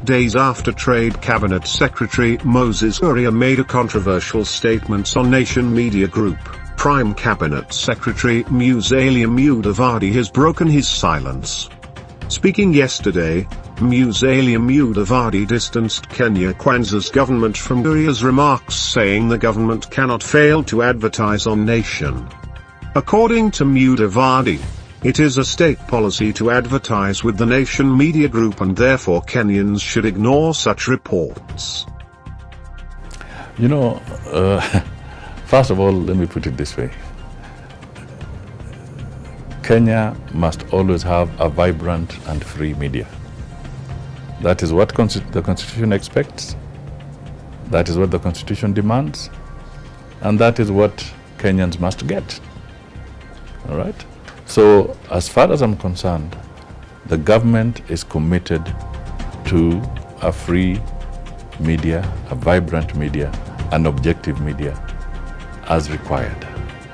days after Trade Cabinet Secretary Moses Kuria made a controversial statement on Nation Media Group. Prime Cabinet Secretary Moses Mudavadi has broken his silence. Speaking yesterday, Moses Mudavadi distanced Kenya Kwanza's government from Kuria's remarks, saying the government cannot fail to advertise on Nation. According to Mudavadi, it is a state policy to advertise with the Nation Media Group, and therefore Kenyans should ignore such reports. First of all, let me put it this way. Kenya must always have a vibrant and free media. That is what the Constitution expects. That is what the Constitution demands. And that is what Kenyans must get. All right? So, as far as I'm concerned, the government is committed to a free media, a vibrant media, an objective media, as required.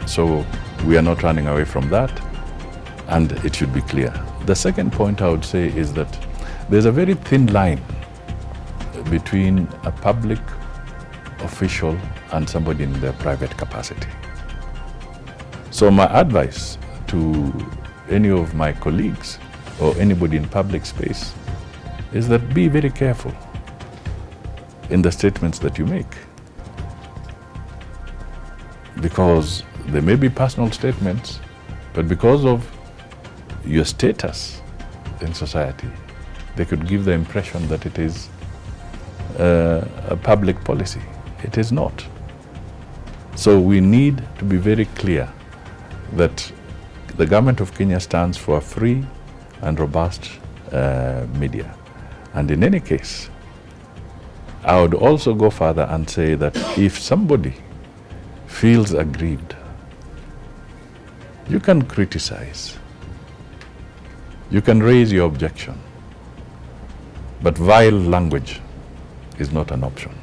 So, we are not running away from that, and it should be clear. The second point I would say is that there's a very thin line between a public official and somebody in their private capacity. So my advice to any of my colleagues or anybody in public space is that be very careful in the statements that you make, because they may be personal statements, but because of your status in society, they could give the impression that it is a public policy. It is not. So we need to be very clear that the government of Kenya stands for a free and robust media. And in any case, I would also go further and say that if somebody feels aggrieved, you can criticize, you can raise your objection, but vile language is not an option.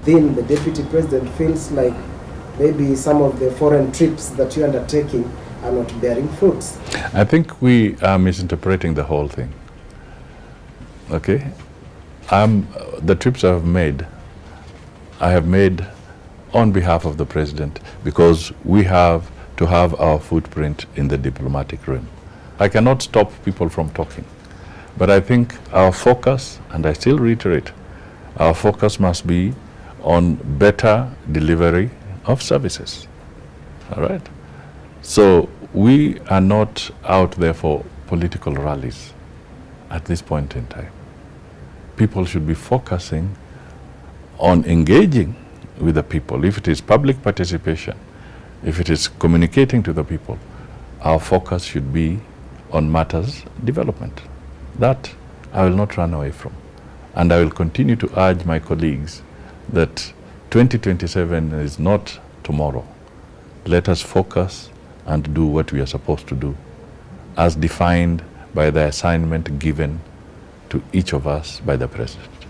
Then the Deputy President feels like maybe some of the foreign trips that you're undertaking are not bearing fruits. I think we are misinterpreting the whole thing. Okay? The trips I have made on behalf of the President, because we have to have our footprint in the diplomatic realm. I cannot stop people from talking, but I think our focus, and I still reiterate, our focus must be on better delivery of services. All right? So we are not out there for political rallies at this point in time. People should be focusing on engaging with the people. If it is public participation, if it is communicating to the people, our focus should be on matters development. That I will not run away from. And I will continue to urge my colleagues that 2027 is not tomorrow. Let us focus and do what we are supposed to do, as defined by the assignment given to each of us by the President.